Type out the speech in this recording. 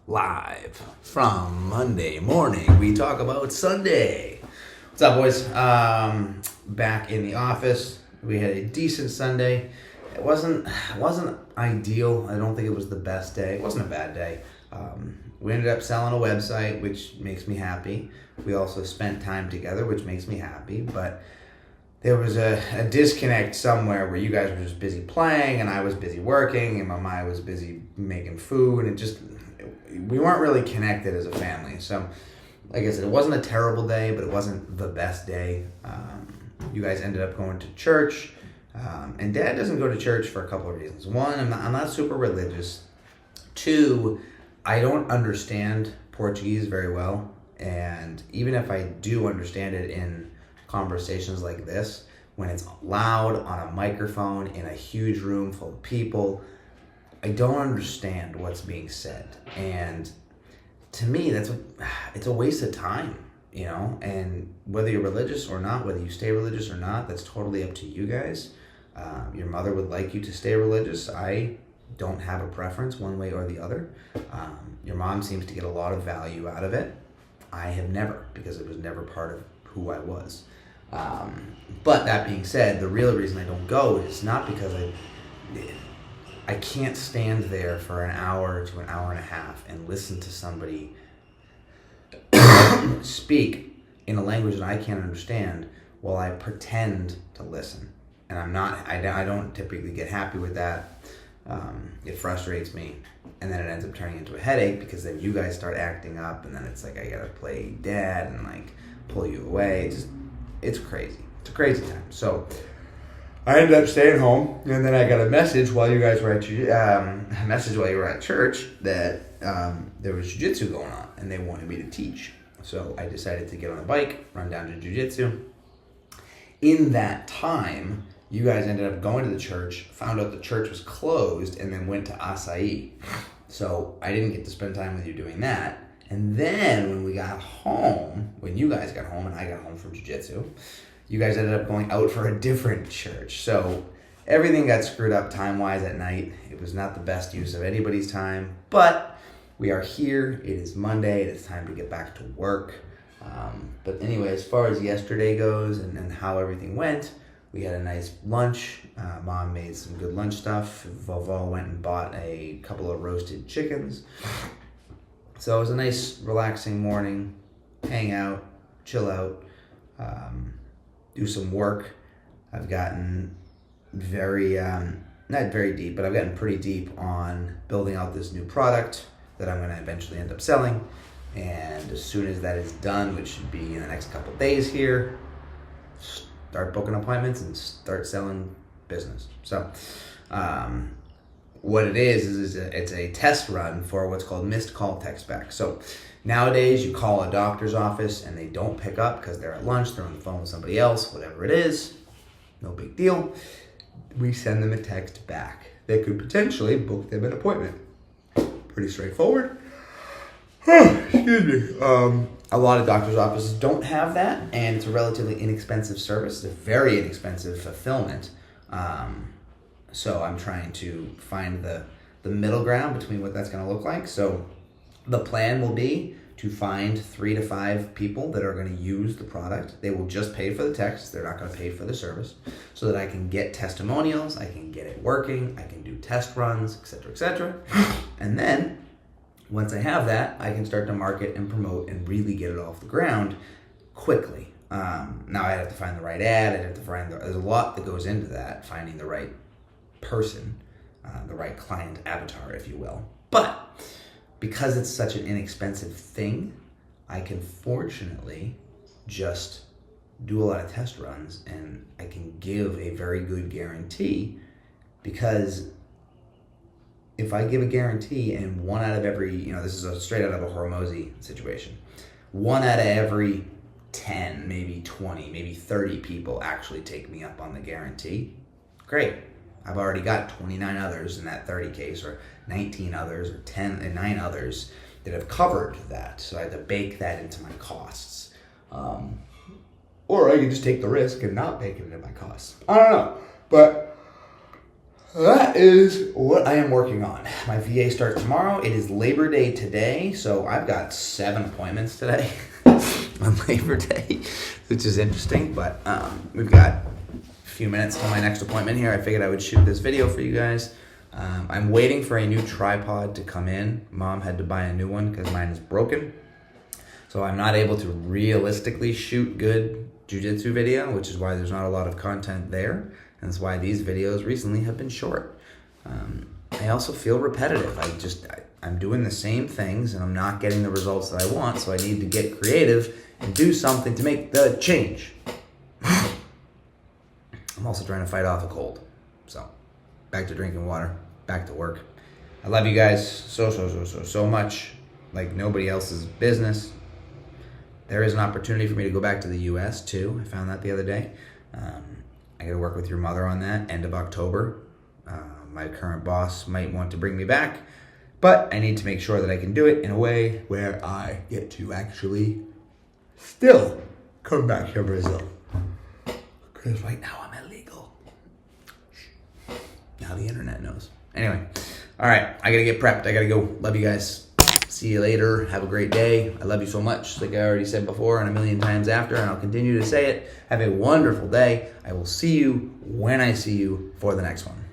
Live from Monday morning, we talk about Sunday. What's up, boys? Back in the office. We had a decent Sunday. It wasn't ideal. I don't think it was the best day. It wasn't a bad day. We ended up selling a website, which makes me happy. We also spent time together, which makes me happy. But there was a disconnect somewhere where you guys were just busy playing and I was busy working and my mind was busy making food, and we weren't really connected as a family. So, like I said, it wasn't a terrible day, but it wasn't the best day. You guys ended up going to church, and Dad doesn't go to church for a couple of reasons. One, I'm not super religious. Two, I don't understand Portuguese very well, and even if I do understand it in conversations like this, when it's loud on a microphone in a huge room full of people, I don't understand what's being said. And to me, it's a waste of time, you know? And whether you're religious or not, whether you stay religious or not, that's totally up to you guys. Your mother would like you to stay religious. I don't have a preference one way or the other. Your mom seems to get a lot of value out of it. I have never, because it was never part of who I was. But that being said, the real reason I don't go is not because I can't stand there for an hour to an hour and a half and listen to somebody speak in a language that I can't understand while I pretend to listen. And I don't typically get happy with that. It frustrates me. And then it ends up turning into a headache because then you guys start acting up and then it's like I gotta play dad and like pull you away. It's crazy. It's a crazy time. So I ended up staying home, and then I got a message while you guys were at church that there was jiu-jitsu going on, and they wanted me to teach. So I decided to get on a bike, run down to jiu-jitsu. In that time, you guys ended up going to the church, found out the church was closed, and then went to acai. So I didn't get to spend time with you doing that. And then when you guys got home and I got home from jiu-jitsu, you guys ended up going out for a different church. So everything got screwed up time-wise at night. It was not the best use of anybody's time, but we are here. It is Monday. It is time to get back to work. But anyway, as far as yesterday goes and how everything went, we had a nice lunch. Mom made some good lunch stuff. Vovo went and bought a couple of roasted chickens. So it was a nice, relaxing morning. Hang out, chill out, do some work. I've gotten not very deep, but I've gotten pretty deep on building out this new product that I'm going to eventually end up selling. And as soon as that is done, which should be in the next couple of days here, start booking appointments and start selling business. So what it is it's a test run for what's called missed call text back. So nowadays you call a doctor's office and they don't pick up because they're at lunch, they're on the phone with somebody else, whatever it is, no big deal. We send them a text back that could potentially book them an appointment. Pretty straightforward. Excuse me. A lot of doctor's offices don't have that, and it's a relatively inexpensive service. It's a very inexpensive fulfillment. So I'm trying to find the middle ground between what that's going to look like. So the plan will be to find 3 to 5 people that are going to use the product. They will just pay for the text. They're not going to pay for the service, so that I can get testimonials, I can get it working, I can do test runs, etc., etc. And then once I have that, I can start to market and promote and really get it off the ground quickly. Now I have to find the right ad. There's a lot that goes into that, finding the right person, the right client avatar, if you will. But because it's such an inexpensive thing, I can fortunately just do a lot of test runs and I can give a very good guarantee, because if I give a guarantee and 1 out of every, this is straight out of a Hormozy situation, 1 out of every 10, maybe 20, maybe 30 people actually take me up on the guarantee, great. I've already got 29 others in that 30 case, or 19 others, or 10 and 9 others that have covered that. So I have to bake that into my costs. Or I can just take the risk and not bake it into my costs. I don't know. But that is what I am working on. My VA starts tomorrow. It is Labor Day today, so I've got 7 appointments today on Labor Day, which is interesting, but we've got a few minutes till my next appointment here. I figured I would shoot this video for you guys. I'm waiting for a new tripod to come in. Mom had to buy a new one because mine is broken. So I'm not able to realistically shoot good jiu-jitsu video, which is why there's not a lot of content there. And that's why these videos recently have been short. I also feel repetitive. I'm doing the same things and I'm not getting the results that I want. So I need to get creative and do something to make the change. I'm also trying to fight off a cold. So back to drinking water, back to work. I love you guys so much, like nobody else's business. There is an opportunity for me to go back to the U.S. too. I found that the other day. I got to work with your mother on that, end of October. My current boss might want to bring me back, but I need to make sure that I can do it in a way where I get to actually still come back to Brazil. Because right now I'm illegal. Now the internet knows. Anyway, all right, I got to get prepped. I got to go. Love you guys. See you later. Have a great day. I love you so much, like I already said before and a million times after, and I'll continue to say it. Have a wonderful day. I will see you when I see you for the next one.